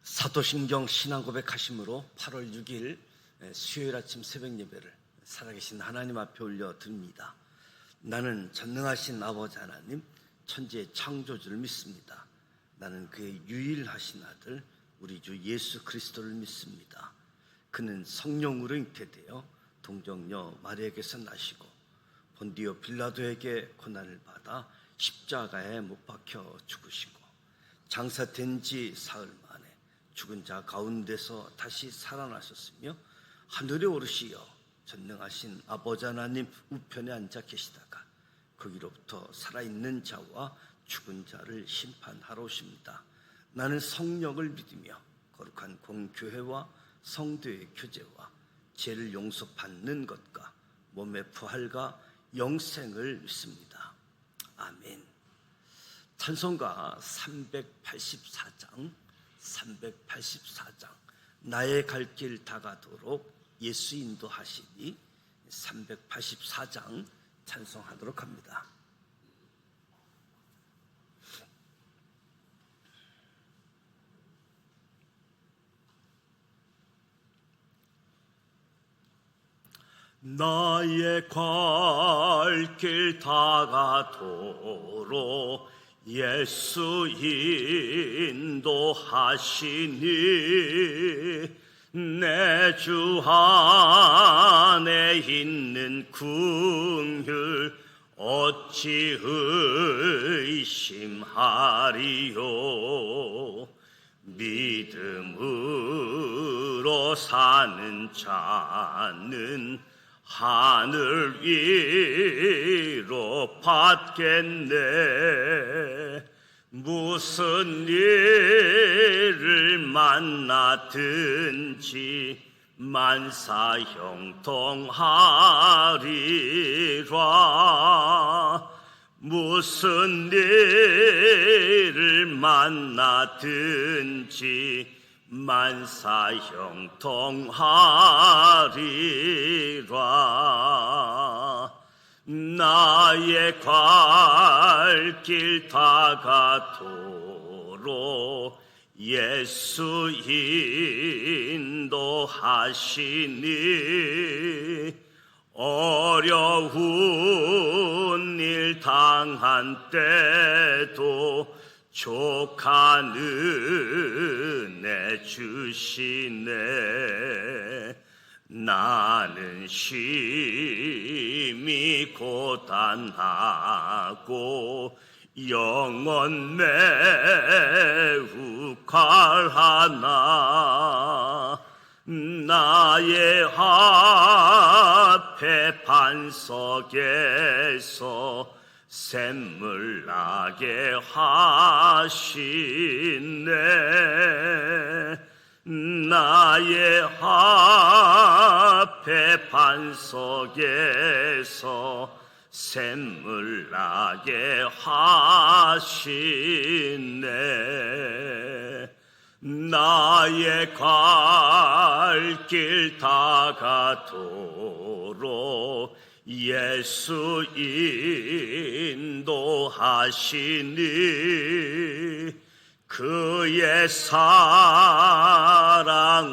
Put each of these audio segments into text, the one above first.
사도신경 신앙고백 하심으로 8월 6일 수요일 아침 새벽 예배를 살아계신 하나님 앞에 올려드립니다. 나는 전능하신 아버지 하나님, 천지의 창조주를 믿습니다. 나는 그의 유일하신 아들 우리 주 예수 그리스도를 믿습니다. 그는 성령으로 잉태되어 동정녀 마리아에게서 나시고 본디오 빌라도에게 고난을 받아 십자가에 못 박혀 죽으시고 장사된 지 사흘 만에 죽은 자 가운데서 다시 살아나셨으며 하늘에 오르시어 전능하신 아버지 하나님 우편에 앉아 계시다가 거기로부터 살아있는 자와 죽은 자를 심판하러 오십니다. 나는 성령을 믿으며 거룩한 공교회와 성도의 교제와 죄를 용서받는 것과 몸의 부활과 영생을 믿습니다. 아멘. 찬송가 384장 나의 갈 길 다가도록 예수 인도하시니 384장 찬송하도록 합니다. 나의 갈 길 다가도록 예수 인도하시니 내 주 안에 있는 긍휼 어찌 의심하리요. 믿음으로 사는 자는 하늘 위로 받겠네. 무슨 일을 만나든지 만사 형통하리라. 무슨 일을 만나든지 만사 형통하리라. 나의 갈 길 다가도록 예수 인도하시니 어려운 일 당한 때도 족한 은혜 주시네. 나는 심히 고단하고 영혼 매우 갈하나 나의 앞에 반석에서 샘물 나게 하시네. 나의 앞에 반석에서 샘물 나게 하시네. 나의 갈 길 다가도록 예수 인도하시니 그의 사랑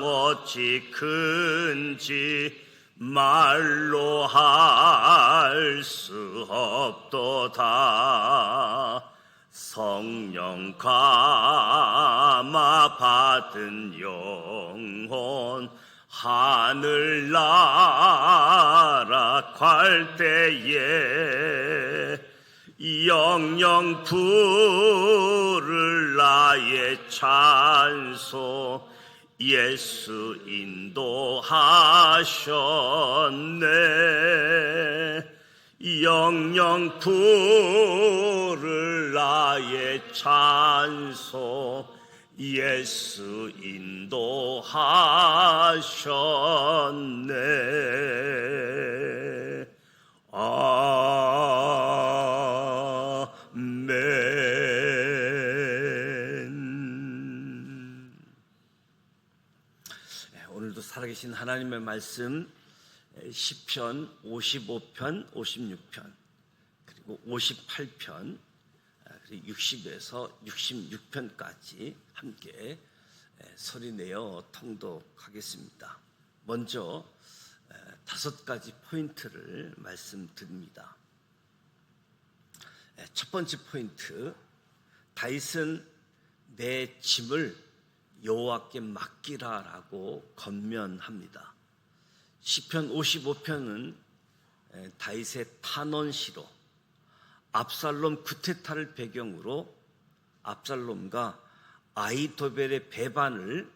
어찌 큰지 말로 할 수 없도다. 성령 감화 받은 영혼 하늘 나라 갈 때에 영영 부를 나의 찬송 예수 인도하셨네. 영영 부를 나의 찬송 예수 인도하셨네. 아멘. 오늘도 살아계신 하나님의 말씀 시편 55편, 56편 그리고 58편 60에서 66편까지 함께 소리내어 통독하겠습니다. 먼저 5가지 포인트를 말씀드립니다. 첫 번째 포인트, 다윗은 내 짐을 여호와께 맡기라라고 권면합니다. 시편 55편은 다윗의 탄원시로 압살롬 쿠데타를 배경으로 압살롬과 아히도벨의 배반을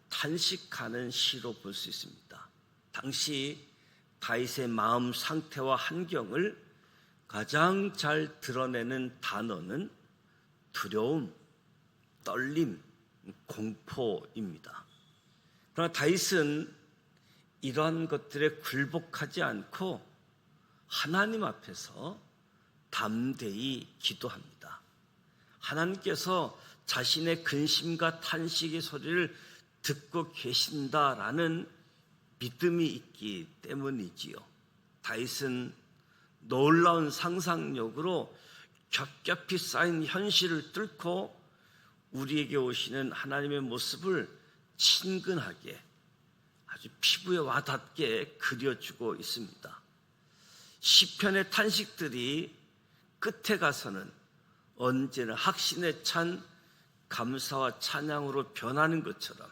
탄식하는 시로 볼 수 있습니다. 당시 다윗의 마음 상태와 환경을 가장 잘 드러내는 단어는 두려움, 떨림, 공포입니다. 그러나 다윗은 이러한 것들에 굴복하지 않고 하나님 앞에서 담대히 기도합니다. 하나님께서 자신의 근심과 탄식의 소리를 듣고 계신다라는 믿음이 있기 때문이지요. 다윗은 놀라운 상상력으로 겹겹이 쌓인 현실을 뚫고 우리에게 오시는 하나님의 모습을 친근하게 아주 피부에 와닿게 그려주고 있습니다. 시편의 탄식들이 끝에 가서는 언제나 확신에 찬 감사와 찬양으로 변하는 것처럼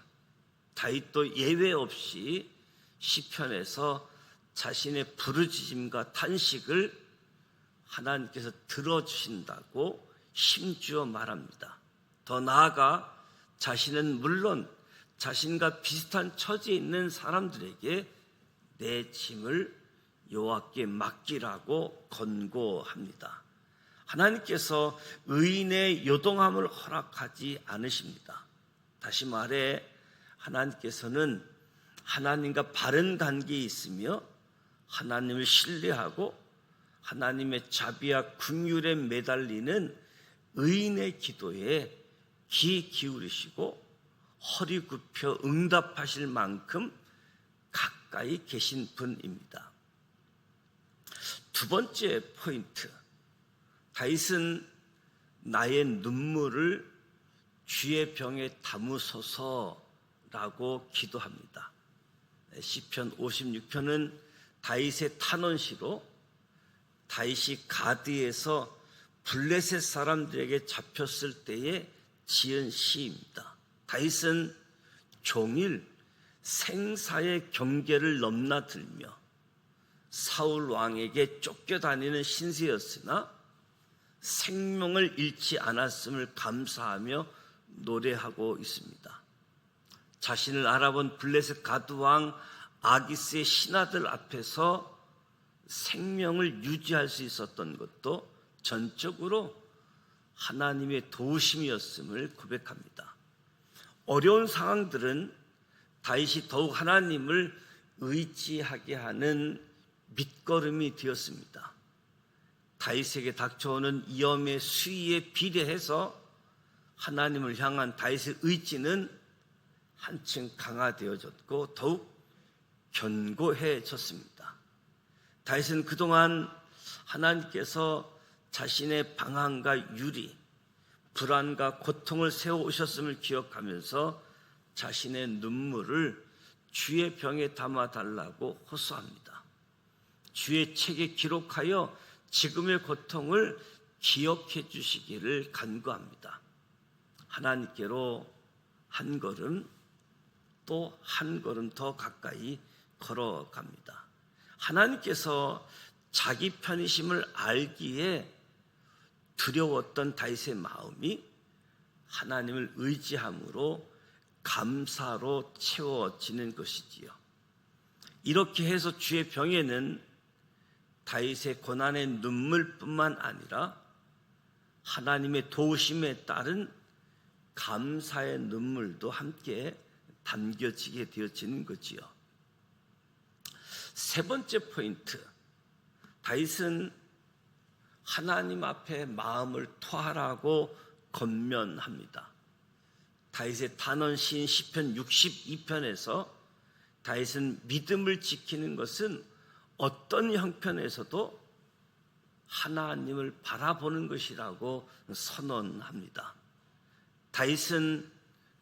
다윗도 예외 없이 시편에서 자신의 부르짖음과 탄식을 하나님께서 들어주신다고 힘주어 말합니다. 더 나아가 자신은 물론 자신과 비슷한 처지에 있는 사람들에게 내 짐을 여호와께 맡기라고 권고합니다. 하나님께서 의인의 요동함을 허락하지 않으십니다. 다시 말해 하나님께서는 하나님과 바른 관계에 있으며 하나님을 신뢰하고 하나님의 자비와 긍휼에 매달리는 의인의 기도에 귀 기울이시고 허리 굽혀 응답하실 만큼 가까이 계신 분입니다. 두 번째 포인트, 다윗은 나의 눈물을 주의 병에 담으소서라고 기도합니다. 시편 56편은 다윗의 탄원시로 다윗이 가드에서 블레셋 사람들에게 잡혔을 때에 지은 시입니다. 다윗은 종일 생사의 경계를 넘나들며 사울 왕에게 쫓겨다니는 신세였으나 생명을 잃지 않았음을 감사하며 노래하고 있습니다. 자신을 알아본 블레셋 가드왕 아기스의 신하들 앞에서 생명을 유지할 수 있었던 것도 전적으로 하나님의 도우심이었음을 고백합니다. 어려운 상황들은 다윗이 더욱 하나님을 의지하게 하는 밑거름이 되었습니다. 다윗에게 닥쳐오는 위험의 수위에 비례해서 하나님을 향한 다윗의 의지는 한층 강화되어졌고 더욱 견고해졌습니다. 다윗은 그동안 하나님께서 자신의 방황과 유리, 불안과 고통을 세워오셨음을 기억하면서 자신의 눈물을 주의 병에 담아달라고 호소합니다. 주의 책에 기록하여 지금의 고통을 기억해 주시기를 간구합니다. 하나님께로 한 걸음 또 한 걸음 더 가까이 걸어갑니다. 하나님께서 자기 편이심을 알기에 두려웠던 다윗의 마음이 하나님을 의지함으로 감사로 채워지는 것이지요. 이렇게 해서 주의 병에는 다윗의 고난의 눈물뿐만 아니라 하나님의 도우심에 따른 감사의 눈물도 함께 담겨지게 되어지는 거지요. 세 번째 포인트, 다윗은 하나님 앞에 마음을 토하라고 권면합니다. 다윗의 단언시인 시편 62편에서 다윗은 믿음을 지키는 것은 어떤 형편에서도 하나님을 바라보는 것이라고 선언합니다. 다윗은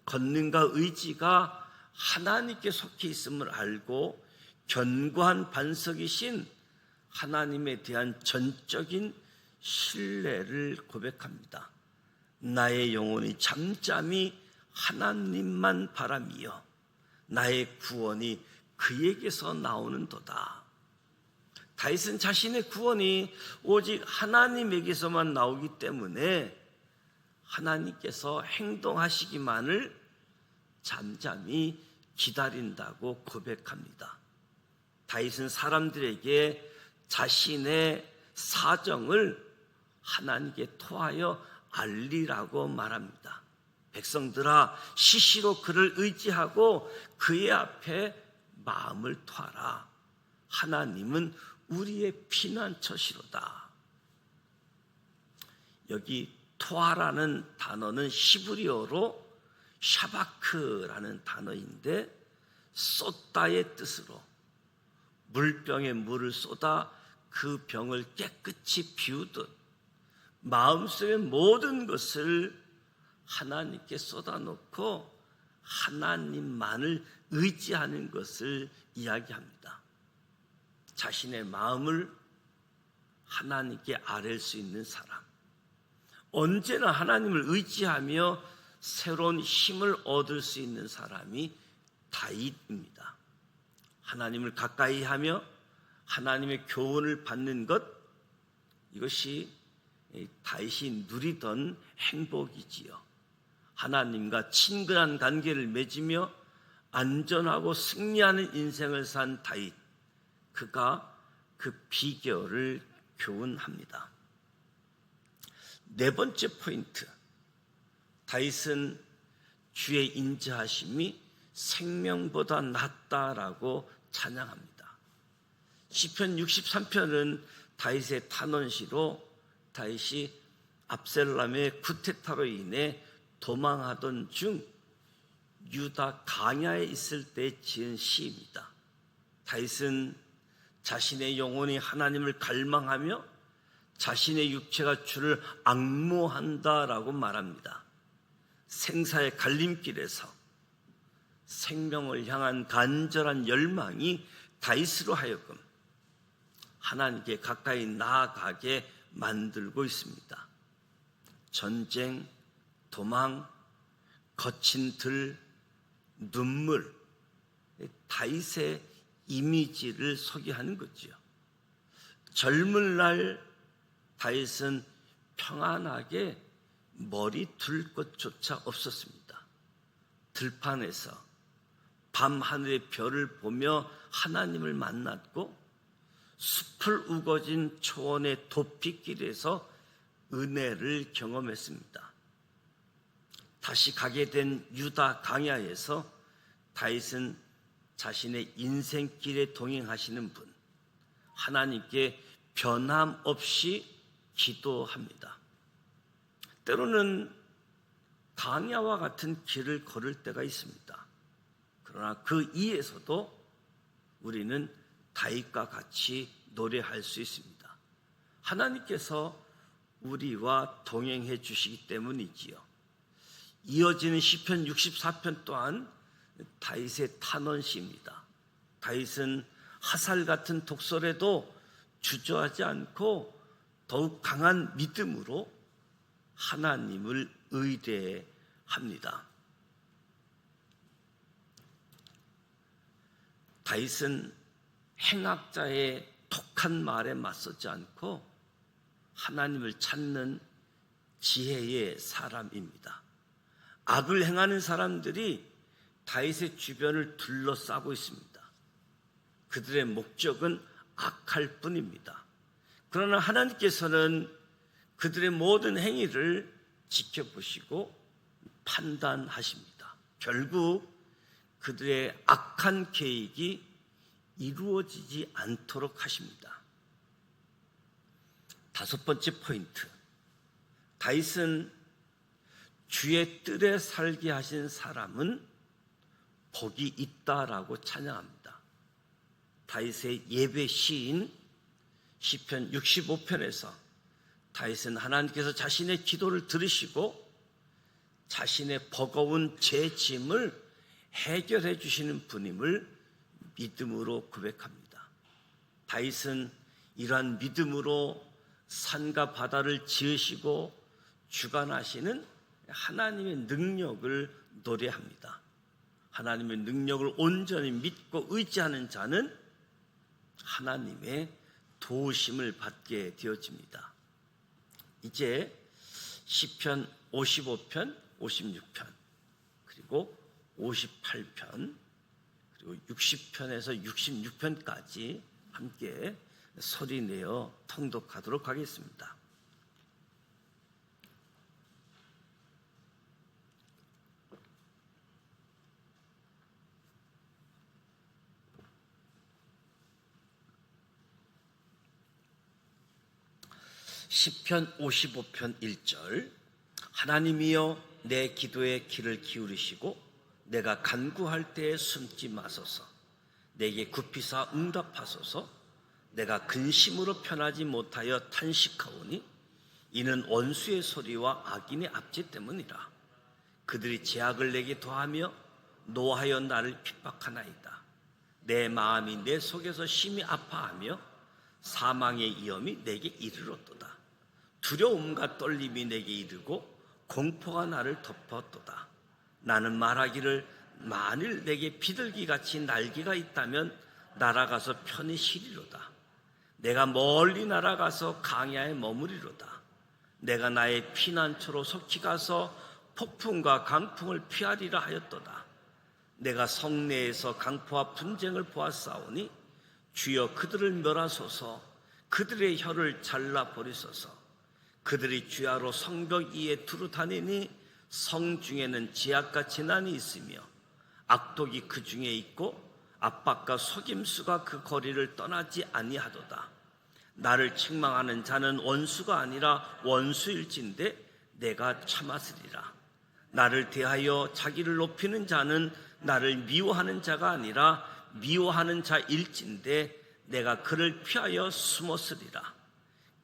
권능과 의지가 하나님께 속해 있음을 알고 견고한 반석이신 하나님에 대한 전적인 신뢰를 고백합니다. 나의 영혼이 잠잠히 하나님만 바라미어 나의 구원이 그에게서 나오는도다. 다윗은 자신의 구원이 오직 하나님에게서만 나오기 때문에 하나님께서 행동하시기만을 잠잠히 기다린다고 고백합니다. 다윗은 사람들에게 자신의 사정을 하나님께 토하여 알리라고 말합니다. 백성들아, 시시로 그를 의지하고 그의 앞에 마음을 토하라. 하나님은 우리의 피난처시로다. 여기 토하라는 단어는 히브리어로 샤바크라는 단어인데 쏟다의 뜻으로 물병에 물을 쏟아 그 병을 깨끗이 비우듯 마음속의 모든 것을 하나님께 쏟아놓고 하나님만을 의지하는 것을 이야기합니다. 자신의 마음을 하나님께 아뢰 수 있는 사람, 언제나 하나님을 의지하며 새로운 힘을 얻을 수 있는 사람이 다윗입니다. 하나님을 가까이 하며 하나님의 교훈을 받는 것, 이것이 다윗이 누리던 행복이지요. 하나님과 친근한 관계를 맺으며 안전하고 승리하는 인생을 산 다윗, 그가 그 비결을 교훈합니다. 네 번째 포인트, 다윗은 주의 인자하심이 생명보다 낫다라고 찬양합니다. 시편 63편은 다윗의 탄원시로 다윗이 압살롬의 쿠데타로 인해 도망하던 중 유다 강야에 있을 때 지은 시입니다. 다윗은 자신의 영혼이 하나님을 갈망하며 자신의 육체가 주를 앙모한다라고 말합니다. 생사의 갈림길에서 생명을 향한 간절한 열망이 다윗으로 하여금 하나님께 가까이 나아가게 만들고 있습니다. 전쟁, 도망, 거친 들, 눈물, 다윗의 이미지를 소개하는 거지요. 젊은 날 다윗은 평안하게 머리 둘 것조차 없었습니다. 들판에서 밤 하늘의 별을 보며 하나님을 만났고 숲을 우거진 초원의 도피길에서 은혜를 경험했습니다. 다시 가게 된 유다 강야에서 다윗은 자신의 인생길에 동행하시는 분, 하나님께 변함없이 기도합니다. 때로는 강야와 같은 길을 걸을 때가 있습니다. 그러나 그 이에서도 우리는 다윗과 같이 노래할 수 있습니다. 하나님께서 우리와 동행해 주시기 때문이지요. 이어지는 시편 64편 또한 다윗의 탄원시입니다. 다윗은 화살 같은 독설에도 주저하지 않고 더욱 강한 믿음으로 하나님을 의뢰합니다. 다윗은 행악자의 독한 말에 맞서지 않고 하나님을 찾는 지혜의 사람입니다. 악을 행하는 사람들이 다윗의 주변을 둘러싸고 있습니다. 그들의 목적은 악할 뿐입니다. 그러나 하나님께서는 그들의 모든 행위를 지켜보시고 판단하십니다. 결국 그들의 악한 계획이 이루어지지 않도록 하십니다. 다섯 번째 포인트, 다윗은 주의 뜰에 살게 하신 사람은 복이 있다라고 찬양합니다. 다윗의 예배 시인 시편 65편에서 다윗은 하나님께서 자신의 기도를 들으시고 자신의 버거운 제 짐을 해결해 주시는 분임을 믿음으로 고백합니다. 다윗은 이러한 믿음으로 산과 바다를 지으시고 주관하시는 하나님의 능력을 노래합니다. 하나님의 능력을 온전히 믿고 의지하는 자는 하나님의 도우심을 받게 되어집니다. 이제 시편 55편, 56편, 그리고 58편, 그리고 60편에서 66편까지 함께 소리내어 통독하도록 하겠습니다. 시편 55편 1절. 하나님이여 내 기도에 귀를 기울이시고 내가 간구할 때에 숨지 마소서. 내게 굽히사 응답하소서. 내가 근심으로 편하지 못하여 탄식하오니 이는 원수의 소리와 악인의 압제 때문이라. 그들이 제약을 내게 더하며 노하여 나를 핍박하나이다. 내 마음이 내 속에서 심히 아파하며 사망의 위험이 내게 이르렀도다. 두려움과 떨림이 내게 이르고 공포가 나를 덮었도다. 나는 말하기를 만일 내게 비둘기같이 날개가 있다면 날아가서 편히 쉬리로다. 내가 멀리 날아가서 강야에 머무리로다. 내가 나의 피난처로 속히 가서 폭풍과 강풍을 피하리라 하였도다. 내가 성내에서 강포와 분쟁을 보았사오니 주여 그들을 멸하소서. 그들의 혀를 잘라버리소서. 그들이 주야로 성벽 위에 두루 다니니 성 중에는 제약과 재난이 있으며 악독이 그 중에 있고 압박과 속임수가 그 거리를 떠나지 아니하도다. 나를 책망하는 자는 원수가 아니라 원수일진데 내가 참았으리라. 나를 대하여 자기를 높이는 자는 나를 미워하는 자가 아니라 미워하는 자일진데 내가 그를 피하여 숨었으리라.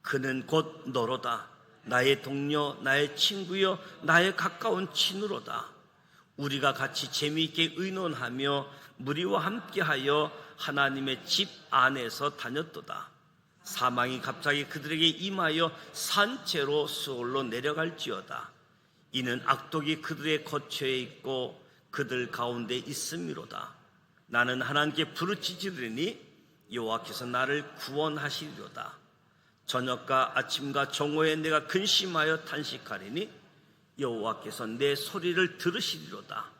그는 곧 너로다. 나의 동료, 나의 친구여, 나의 가까운 친구로다. 우리가 같이 재미있게 의논하며 무리와 함께하여 하나님의 집 안에서 다녔도다. 사망이 갑자기 그들에게 임하여 산채로 수월로 내려갈지어다. 이는 악독이 그들의 거처에 있고 그들 가운데 있음이로다. 나는 하나님께 부르짖으리니 여호와께서 나를 구원하시리로다. 저녁과 아침과 정오에 내가 근심하여 탄식하리니 여호와께서 내 소리를 들으시리로다.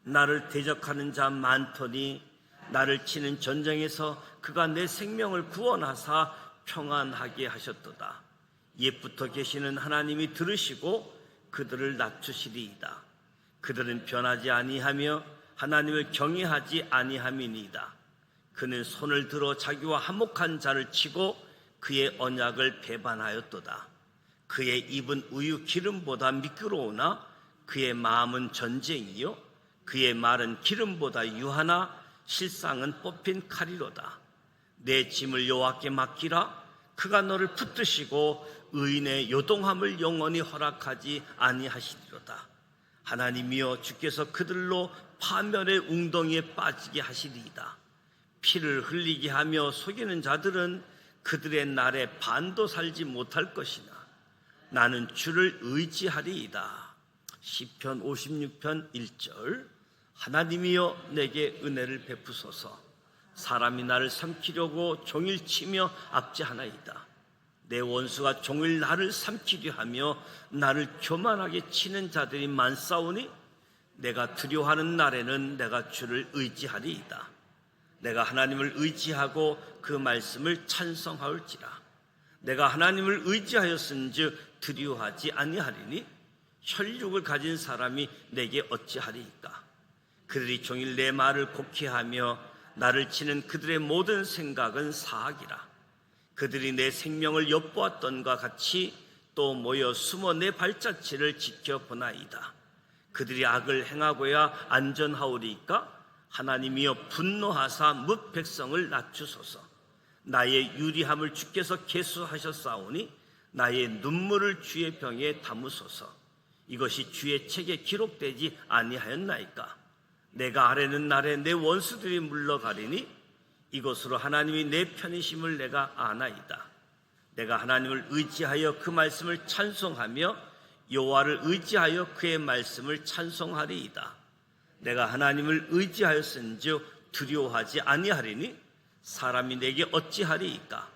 나를 대적하는 자 많더니 나를 치는 전쟁에서 그가 내 생명을 구원하사 평안하게 하셨도다. 옛부터 계시는 하나님이 들으시고 그들을 낮추시리이다. 그들은 변하지 아니하며 하나님을 경외하지 아니함이니이다. 그는 손을 들어 자기와 화목한 자를 치고 그의 언약을 배반하였도다. 그의 입은 우유 기름보다 미끄러우나 그의 마음은 전쟁이요 그의 말은 기름보다 유하나 실상은 뽑힌 칼이로다. 내 짐을 여호와께 맡기라. 그가 너를 붙드시고 의인의 요동함을 영원히 허락하지 아니하시리로다. 하나님이여 주께서 그들로 파멸의 웅덩이에 빠지게 하시리이다. 피를 흘리게 하며 속이는 자들은 그들의 날에 반도 살지 못할 것이나 나는 주를 의지하리이다. 시편 56편 1절. 하나님이여 내게 은혜를 베푸소서. 사람이 나를 삼키려고 종일 치며 압제하나이다. 내 원수가 종일 나를 삼키려 하며 나를 교만하게 치는 자들이 많사오니 내가 두려워하는 날에는 내가 주를 의지하리이다. 내가 하나님을 의지하고 그 말씀을 찬송하올지라. 내가 하나님을 의지하였은즉 두려워하지 아니하리니 혈육을 가진 사람이 내게 어찌하리이까. 그들이 종일 내 말을 곡해하며 나를 치는 그들의 모든 생각은 사악이라. 그들이 내 생명을 엿보았던과 같이 또 모여 숨어 내 발자취를 지켜보나이다. 그들이 악을 행하고야 안전하오리이까. 하나님이여 분노하사 뭇 백성을 낮추소서. 나의 유리함을 주께서 계수하셨사오니 나의 눈물을 주의 병에 담으소서. 이것이 주의 책에 기록되지 아니하였나이까? 내가 아뢰는 날에 내 원수들이 물러가리니 이것으로 하나님이 내 편이심을 내가 아나이다. 내가 하나님을 의지하여 그 말씀을 찬송하며 여호와를 의지하여 그의 말씀을 찬송하리이다. 내가 하나님을 의지하였은즉 두려워하지 아니하리니 사람이 내게 어찌하리이까?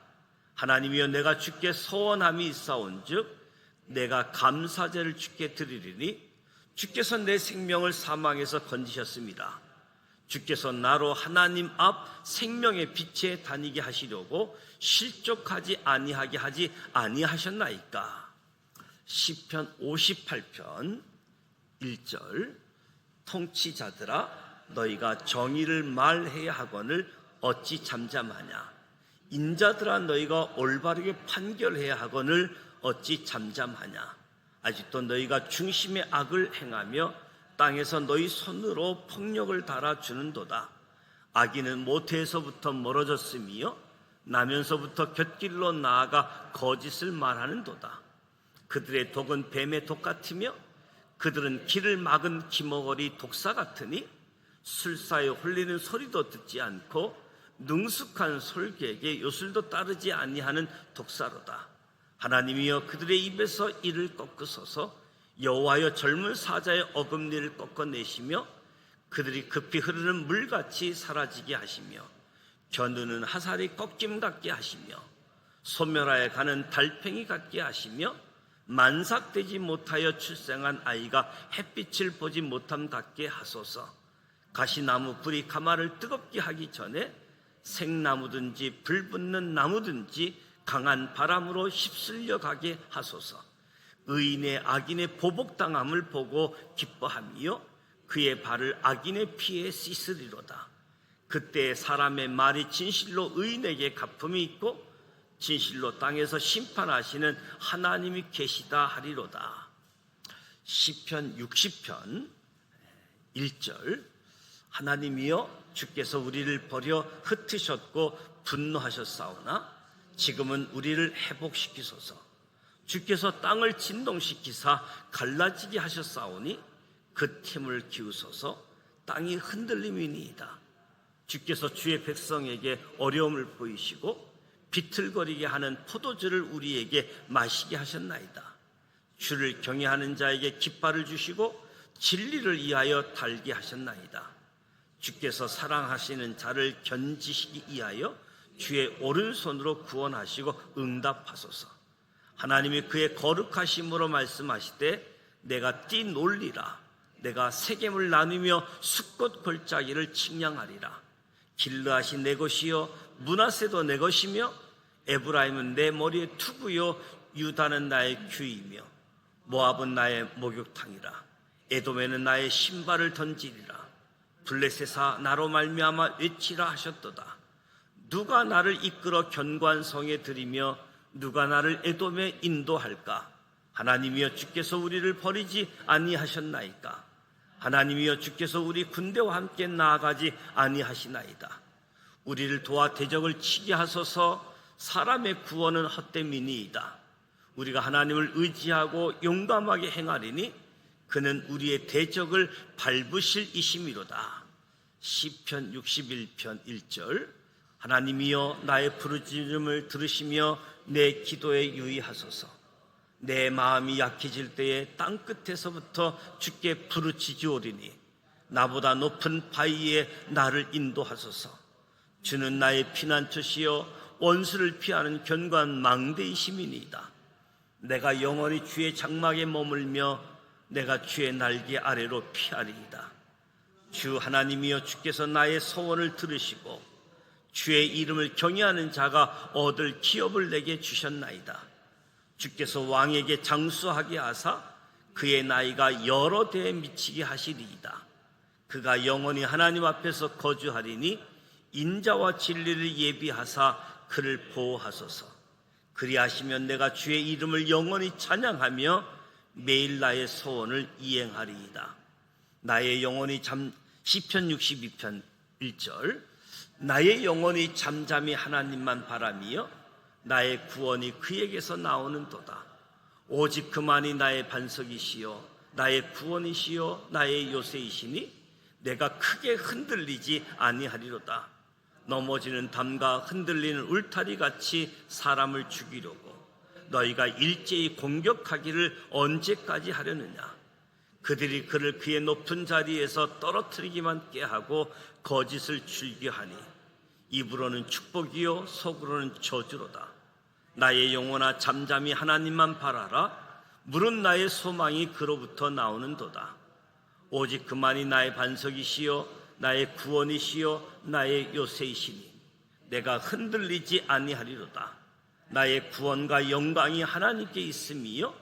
하나님이여, 내가 주께 서원함이 있사온즉 내가 감사제를 주께 드리리니 주께서 내 생명을 사망에서 건지셨습니다. 주께서 나로 하나님 앞 생명의 빛에 다니게 하시려고 실족하지 아니하게 하지 아니하셨나이까? 시편 58편 1절. 통치자들아, 너희가 정의를 말해야 하거늘 어찌 잠잠하냐? 인자들아, 너희가 올바르게 판결해야 하거늘 어찌 잠잠하냐? 아직도 너희가 중심의 악을 행하며 땅에서 너희 손으로 폭력을 달아주는도다. 악인은 모태에서부터 멀어졌으며 나면서부터 곁길로 나아가 거짓을 말하는도다. 그들의 독은 뱀의 독 같으며 그들은 길을 막은 기머거리 독사 같으니 술사에 홀리는 소리도 듣지 않고 능숙한 솔개에게 요술도 따르지 아니하는 독사로다. 하나님이여, 그들의 입에서 이를 꺾으소서. 여호와여, 젊은 사자의 어금니를 꺾어내시며 그들이 급히 흐르는 물같이 사라지게 하시며 겨누는 하살이 꺾임 같게 하시며 소멸하여 가는 달팽이 같게 하시며 만삭되지 못하여 출생한 아이가 햇빛을 보지 못함 같게 하소서. 가시나무 불이 가마를 뜨겁게 하기 전에 생나무든지 불붙는 나무든지 강한 바람으로 휩쓸려 가게 하소서. 의인의 악인의 보복당함을 보고 기뻐하며 그의 발을 악인의 피에 씻으리로다. 그때 사람의 말이 진실로 의인에게 갚음이 있고 진실로 땅에서 심판하시는 하나님이 계시다 하리로다. 시편 60편 1절. 하나님이여, 주께서 우리를 버려 흩으셨고 분노하셨사오나 지금은 우리를 회복시키소서. 주께서 땅을 진동시키사 갈라지게 하셨사오니 그 틈을 기우소서. 땅이 흔들림이니이다. 주께서 주의 백성에게 어려움을 보이시고 비틀거리게 하는 포도주를 우리에게 마시게 하셨나이다. 주를 경외하는 자에게 깃발을 주시고 진리를 위하여 달게 하셨나이다. 주께서 사랑하시는 자를 견지시기 위하여 주의 오른손으로 구원하시고 응답하소서. 하나님이 그의 거룩하심으로 말씀하시되 내가 뛰놀리라. 내가 세겜을 나누며 숫꽃 골짜기를 측량하리라. 길르앗이 내 것이요 므낫세도 내 것이며 에브라임은 내 머리의 투구요 유다는 나의 규이며 모압은 나의 목욕탕이라. 에돔에는 나의 신발을 던지리라. 블레셋아, 나로 말미암아 외치라 하셨도다. 누가 나를 이끌어 견고한 성에 들이며 누가 나를 에돔에 인도할까? 하나님이여, 주께서 우리를 버리지 아니하셨나이까? 하나님이여, 주께서 우리 군대와 함께 나아가지 아니하시나이다. 우리를 도와 대적을 치게 하소서. 사람의 구원은 헛됨이니이다. 우리가 하나님을 의지하고 용감하게 행하리니 그는 우리의 대적을 밟으실 이심이로다. 시편 61편 1절. 하나님이여, 나의 부르짖음을 들으시며 내 기도에 유의하소서. 내 마음이 약해질 때에 땅끝에서부터 주께 부르짖으오리니 나보다 높은 바위에 나를 인도하소서. 주는 나의 피난처시여 원수를 피하는 견고한 망대이심이니이다. 내가 영원히 주의 장막에 머물며 내가 주의 날개 아래로 피하리이다. 주 하나님이여, 주께서 나의 소원을 들으시고 주의 이름을 경외하는 자가 얻을 기업을 내게 주셨나이다. 주께서 왕에게 장수하게 하사 그의 나이가 여러 대에 미치게 하시리이다. 그가 영원히 하나님 앞에서 거주하리니 인자와 진리를 예비하사 그를 보호하소서. 그리하시면 내가 주의 이름을 영원히 찬양하며 매일 나의 소원을 이행하리이다. 나의 영혼이 시편 62편 1절. 나의 영혼이 잠잠히 하나님만 바라며 나의 구원이 그에게서 나오는도다. 오직 그만이 나의 반석이시요 나의 구원이시요 나의 요새이시니 내가 크게 흔들리지 아니하리로다. 넘어지는 담과 흔들리는 울타리 같이 사람을 죽이려고 너희가 일제히 공격하기를 언제까지 하려느냐. 그들이 그를 그의 높은 자리에서 떨어뜨리기만 꾀하고 거짓을 즐겨하니 입으로는 축복이요 속으로는 저주로다. 나의 영혼아 잠잠히 하나님만 바라라. 무릇 나의 소망이 그로부터 나오는도다. 오직 그만이 나의 반석이시요 나의 구원이시요 나의 요새이시니 내가 흔들리지 아니하리로다. 나의 구원과 영광이 하나님께 있음이요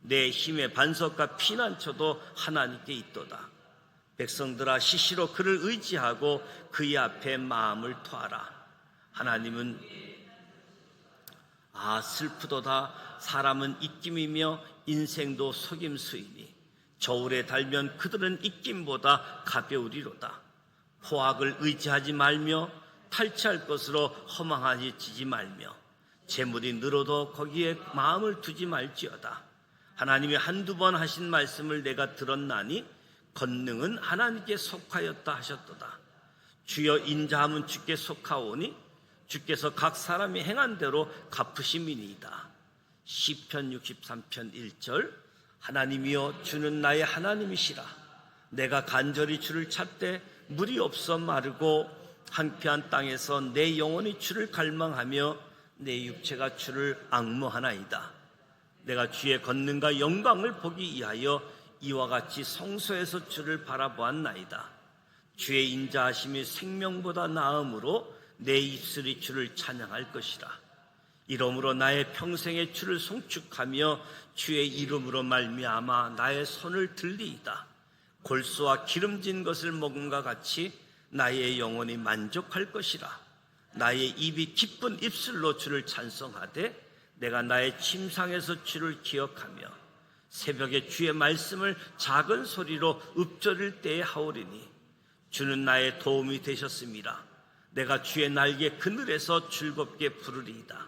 내 힘의 반석과 피난처도 하나님께 있도다. 백성들아 시시로 그를 의지하고 그의 앞에 마음을 토하라. 하나님은 슬프도다. 사람은 입김이며 인생도 속임수이니 저울에 달면 그들은 입김보다 가벼우리로다. 포악을 의지하지 말며 탈취할 것으로 허망하지지 말며 재물이 늘어도 거기에 마음을 두지 말지어다. 하나님이 한두 번 하신 말씀을 내가 들었나니 권능은 하나님께 속하였다 하셨도다. 주여 인자함은 주께 속하오니 주께서 각 사람이 행한 대로 갚으심이니이다. 시편 63편 1절. 하나님이여 주는 나의 하나님이시라. 내가 간절히 주를 찾되 물이 없어 마르고 한피한 땅에서 내 영혼이 주를 갈망하며 내 육체가 주를 앙모하나이다. 내가 주의 권능과 영광을 보기 위하여 이와 같이 성소에서 주를 바라보았나이다. 주의 인자하심이 생명보다 나음으로 내 입술이 주를 찬양할 것이라. 이러므로 나의 평생에 주를 송축하며 주의 이름으로 말미암아 나의 손을 들리이다. 골수와 기름진 것을 먹음과 같이 나의 영혼이 만족할 것이라. 나의 입이 기쁜 입술로 주를 찬송하되 내가 나의 침상에서 주를 기억하며 새벽에 주의 말씀을 작은 소리로 읊조릴 때에 하오리니 주는 나의 도움이 되셨습니다. 내가 주의 날개 그늘에서 즐겁게 부르리이다.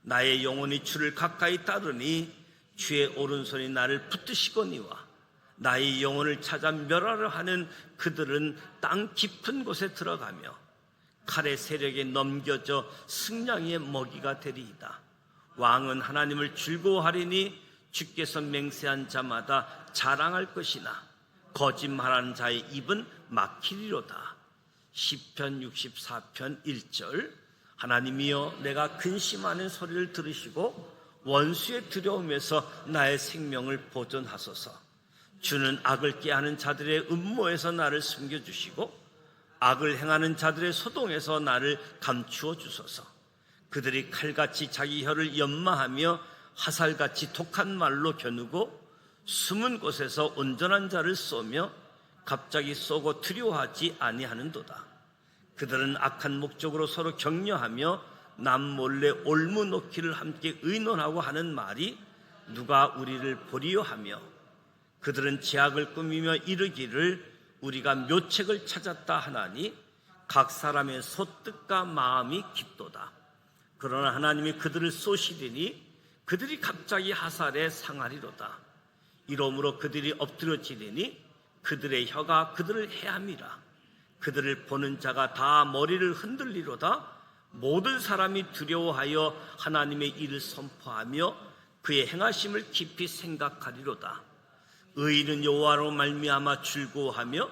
나의 영혼이 주를 가까이 따르니 주의 오른손이 나를 붙드시거니와 나의 영혼을 찾아 멸하려 하는 그들은 땅 깊은 곳에 들어가며 칼의 세력에 넘겨져 승냥이의 먹이가 되리이다. 왕은 하나님을 즐거워하리니 주께서 맹세한 자마다 자랑할 것이나 거짓말하는 자의 입은 막히리로다. 시편 64편 1절. 하나님이여 내가 근심하는 소리를 들으시고 원수의 두려움에서 나의 생명을 보존하소서. 주는 악을 꾀하는 자들의 음모에서 나를 숨겨주시고 악을 행하는 자들의 소동에서 나를 감추어 주소서. 그들이 칼같이 자기 혀를 연마하며 화살같이 독한 말로 겨누고 숨은 곳에서 온전한 자를 쏘며 갑자기 쏘고 두려워하지 아니하는도다. 그들은 악한 목적으로 서로 격려하며 남몰래 올무 놓기를 함께 의논하고 하는 말이 누가 우리를 보리요 하며 그들은 제약을 꾸미며 이르기를 우리가 묘책을 찾았다 하나니 각 사람의 소뜻과 마음이 깊도다. 그러나 하나님이 그들을 쏘시리니 그들이 갑자기 하살에 상하리로다. 이러므로 그들이 엎드려지리니 그들의 혀가 그들을 해함이라. 그들을 보는 자가 다 머리를 흔들리로다. 모든 사람이 두려워하여 하나님의 일을 선포하며 그의 행하심을 깊이 생각하리로다. 의인은 여호와로 말미암아 즐거워하며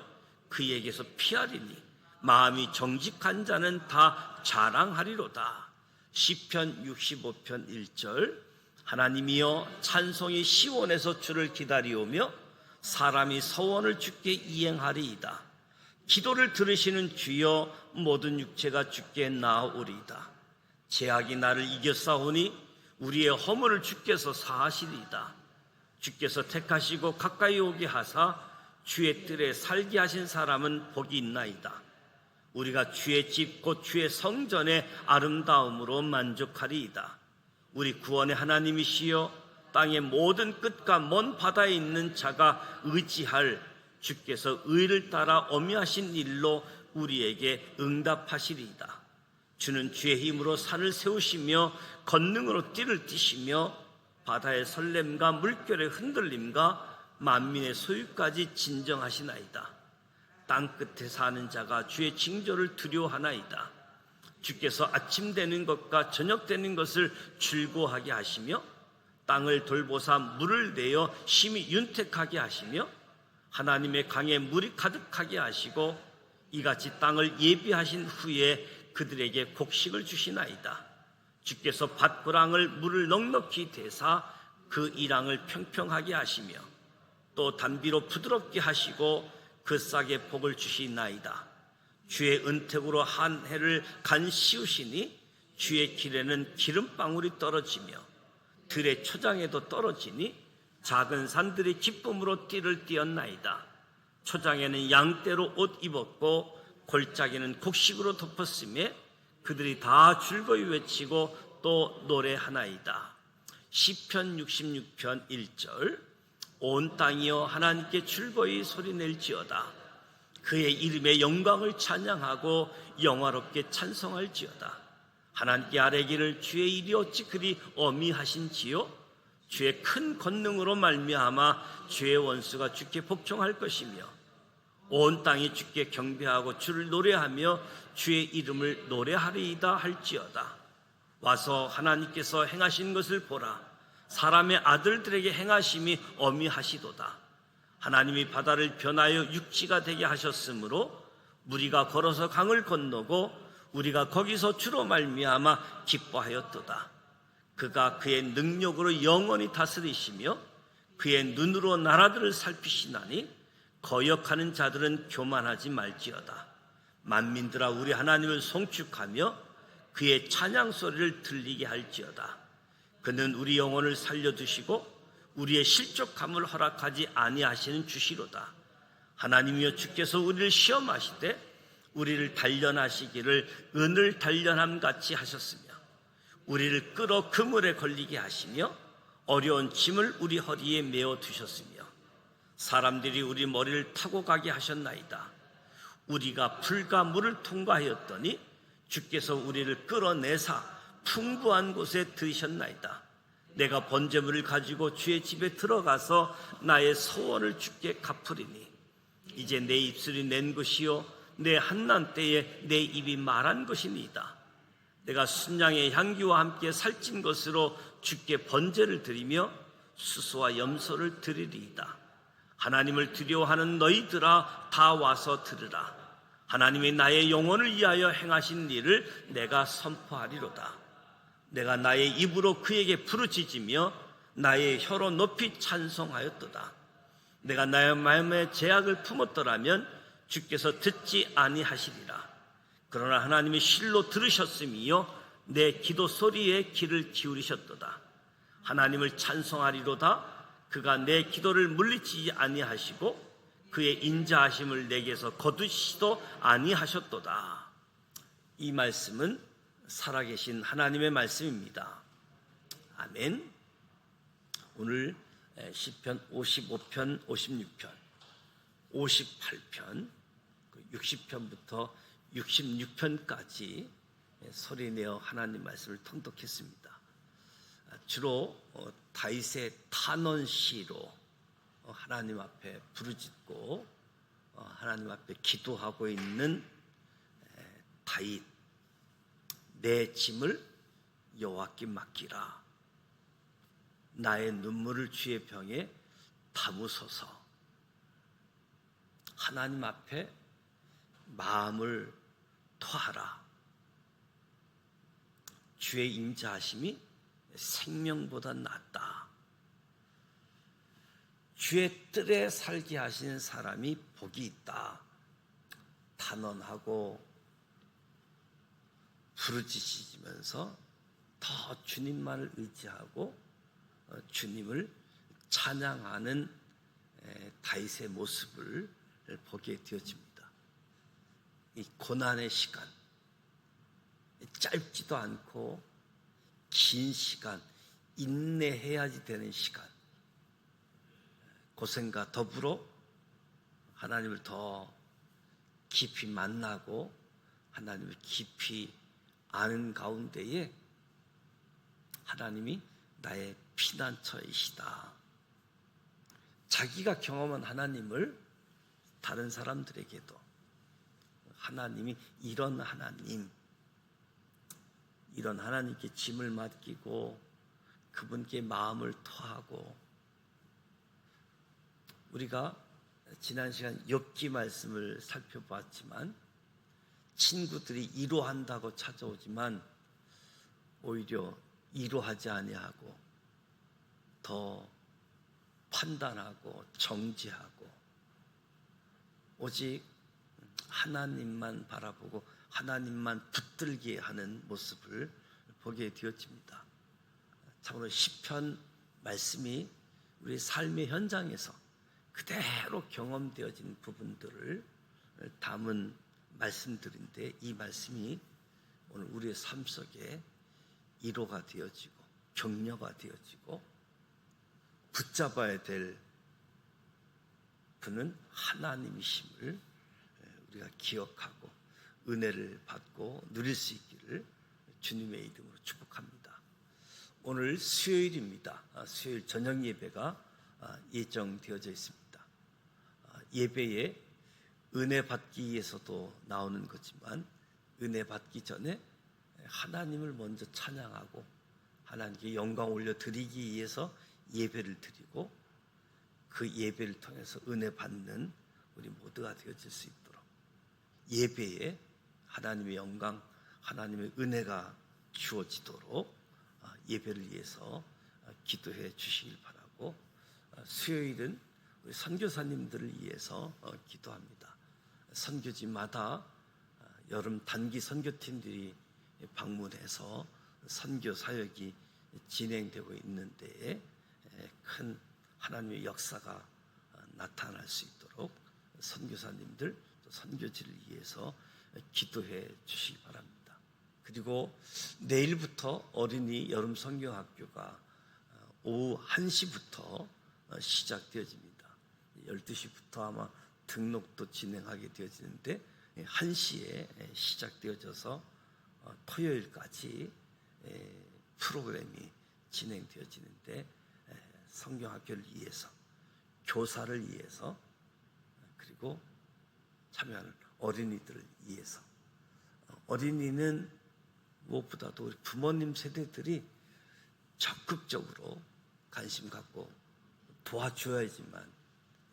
그에게서 피하리니 마음이 정직한 자는 다 자랑하리로다. 시편 65편 1절. 하나님이여 찬송이 시온에서 주를 기다리오며 사람이 서원을 주께 이행하리이다. 기도를 들으시는 주여 모든 육체가 주께 나아오리이다. 죄악이 나를 이겼사오니 우리의 허물을 주께서 사하시리이다. 주께서 택하시고 가까이 오게 하사 주의 뜰에 살게 하신 사람은 복이 있나이다. 우리가 주의 집 곧 주의 성전의 아름다움으로 만족하리이다. 우리 구원의 하나님이시여 땅의 모든 끝과 먼 바다에 있는 자가 의지할 주께서 의를 따라 어미하신 일로 우리에게 응답하시리이다. 주는 주의 힘으로 산을 세우시며 권능으로 띠를 띠시며 바다의 설렘과 물결의 흔들림과 만민의 소유까지 진정하시나이다. 땅 끝에 사는 자가 주의 징조를 두려워하나이다. 주께서 아침 되는 것과 저녁 되는 것을 즐거워하게 하시며 땅을 돌보사 물을 내어 심히 윤택하게 하시며 하나님의 강에 물이 가득하게 하시고 이같이 땅을 예비하신 후에 그들에게 곡식을 주시나이다. 주께서 밭고랑을 물을 넉넉히 대사 그 이랑을 평평하게 하시며 또 단비로 부드럽게 하시고 그 싹에 복을 주시나이다. 주의 은택으로 한 해를 간 씌우시니 주의 길에는 기름방울이 떨어지며 들의 초장에도 떨어지니 작은 산들이 기쁨으로 띠를 띄었나이다. 초장에는 양떼로 옷 입었고 골짜기는 곡식으로 덮었으며 그들이 다 즐거이 외치고 또 노래하나이다. 시편 66편 1절. 온 땅이여 하나님께 즐거이 소리낼지어다. 그의 이름의 영광을 찬양하고 영화롭게 찬송할지어다. 하나님께 아뢰기를 주의 일이 어찌 그리 어미하신지요? 주의 큰 권능으로 말미암아 주의 원수가 주께 복종할 것이며 온 땅이 주께 경배하고 주를 노래하며 주의 이름을 노래하리이다 할지어다. 와서 하나님께서 행하신 것을 보라. 사람의 아들들에게 행하심이 어미하시도다. 하나님이 바다를 변하여 육지가 되게 하셨으므로 무리가 걸어서 강을 건너고 우리가 거기서 주로 말미암아 기뻐하였도다. 그가 그의 능력으로 영원히 다스리시며 그의 눈으로 나라들을 살피시나니 거역하는 자들은 교만하지 말지어다. 만민들아 우리 하나님을 송축하며 그의 찬양 소리를 들리게 할지어다. 그는 우리 영혼을 살려두시고 우리의 실족함을 허락하지 아니하시는 주시로다. 하나님이여 주께서 우리를 시험하시되 우리를 단련하시기를 은을 단련함 같이 하셨으며 우리를 끌어 그물에 걸리게 하시며 어려운 짐을 우리 허리에 메어 두셨으며 사람들이 우리 머리를 타고 가게 하셨나이다. 우리가 풀과 물을 통과하였더니 주께서 우리를 끌어내사 풍부한 곳에 들이셨나이다. 내가 번제물을 가지고 주의 집에 들어가서 나의 소원을 주께 갚으리니 이제 내 입술이 낸 것이요 내 한난 때에 내 입이 말한 것이니이다. 내가 순양의 향기와 함께 살찐 것으로 주께 번제를 드리며 수수와 염소를 드리리이다. 하나님을 두려워하는 너희들아 다 와서 들으라. 하나님이 나의 영혼을 위하여 행하신 일을 내가 선포하리로다. 내가 나의 입으로 그에게 부르짖으며 나의 혀로 높이 찬송하였도다. 내가 나의 마음에 제약을 품었더라면 주께서 듣지 아니하시리라. 그러나 하나님이 실로 들으셨음이요 내 기도 소리에 귀를 기울이셨도다. 하나님을 찬송하리로다. 그가 내 기도를 물리치지 아니하시고 그의 인자하심을 내게서 거두시도 아니하셨도다. 이 말씀은 살아계신 하나님의 말씀입니다. 아멘. 오늘 시편 55편, 56편, 58편, 60편부터 66편까지 소리내어 하나님 말씀을 통독했습니다. 주로 다윗의 탄원시로 하나님 앞에 부르짖고 하나님 앞에 기도하고 있는 다윗. 내 짐을 여호와께 맡기라. 나의 눈물을 주의 병에 담으소서. 하나님 앞에 마음을 토하라. 주의 인자하심이 생명보다 낫다. 주의 뜰에 살게 하신 사람이 복이 있다. 탄원하고 부르짖으면서 더 주님만을 의지하고 주님을 찬양하는 다윗의 모습을 보게 되어집니다. 이 고난의 시간, 짧지도 않고 긴 시간, 인내해야지 되는 시간, 고생과 더불어 하나님을 더 깊이 만나고 하나님을 깊이 아는 가운데에 하나님이 나의 피난처이시다. 자기가 경험한 하나님을 다른 사람들에게도 하나님이 이런 하나님께 짐을 맡기고 그분께 마음을 토하고, 우리가 지난 시간 욥기 말씀을 살펴봤지만 친구들이 위로한다고 찾아오지만 오히려 위로하지 아니하고 더 판단하고 정죄하고 오직 하나님만 바라보고 하나님만 붙들게 하는 모습을 보게 되어집니다. 참으로 시편 말씀이 우리 삶의 현장에서 그대로 경험되어진 부분들을 담은 말씀들인데, 이 말씀이 오늘 우리의 삶 속에 위로가 되어지고 격려가 되어지고, 붙잡아야 될 분은 하나님이심을 우리가 기억하고 은혜를 받고 누릴 수 있기를 주님의 이름으로 축복합니다. 오늘 수요일입니다. 수요일 저녁 예배가 예정되어져 있습니다. 예배에 은혜 받기 위해서도 나오는 거지만, 은혜 받기 전에 하나님을 먼저 찬양하고 하나님께 영광 올려드리기 위해서 예배를 드리고, 그 예배를 통해서 은혜 받는 우리 모두가 되어질 수 있도록 예배에 하나님의 영광, 하나님의 은혜가 주어지도록 예배를 위해서 기도해 주시길 바라고, 수요일은 우리 선교사님들을 위해서 기도합니다. 선교지마다 여름 단기 선교팀들이 방문해서 선교 사역이 진행되고 있는데 큰 하나님의 역사가 나타날 수 있도록 선교사님들, 또 선교지를 위해서 기도해 주시기 바랍니다. 그리고 내일부터 어린이 여름 성경학교가 오후 1시부터 시작되어집니다. 12시부터 아마 등록도 진행하게 되어지는데 1시에 시작되어져서 토요일까지 프로그램이 진행되어지는데, 성경학교를 위해서, 교사를 위해서, 그리고 참여하는 어린이들을 위해서, 어린이는 무엇보다도 우리 부모님 세대들이 적극적으로 관심 갖고 도와줘야지만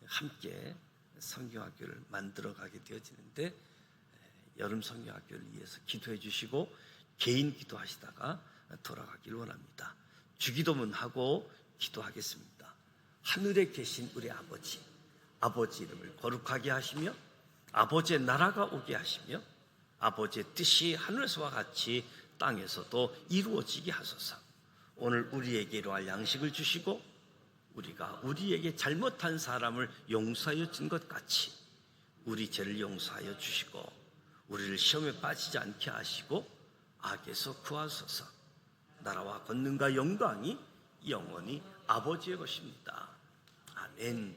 함께 성경학교를 만들어가게 되어지는데, 여름 성경학교를 위해서 기도해 주시고 개인 기도하시다가 돌아가길 원합니다. 주기도문 하고 기도하겠습니다. 하늘에 계신 우리 아버지, 아버지 이름을 거룩하게 하시며 아버지의 나라가 오게 하시며 아버지의 뜻이 하늘에서와 같이 땅에서도 이루어지게 하소서. 오늘 우리에게 이러할 양식을 주시고 우리가 우리에게 잘못한 사람을 용서하여 준 것 같이 우리 죄를 용서하여 주시고 우리를 시험에 빠지지 않게 하시고 악에서 구하소서. 나라와 권능과 영광이 영원히 아버지의 것입니다. 아멘.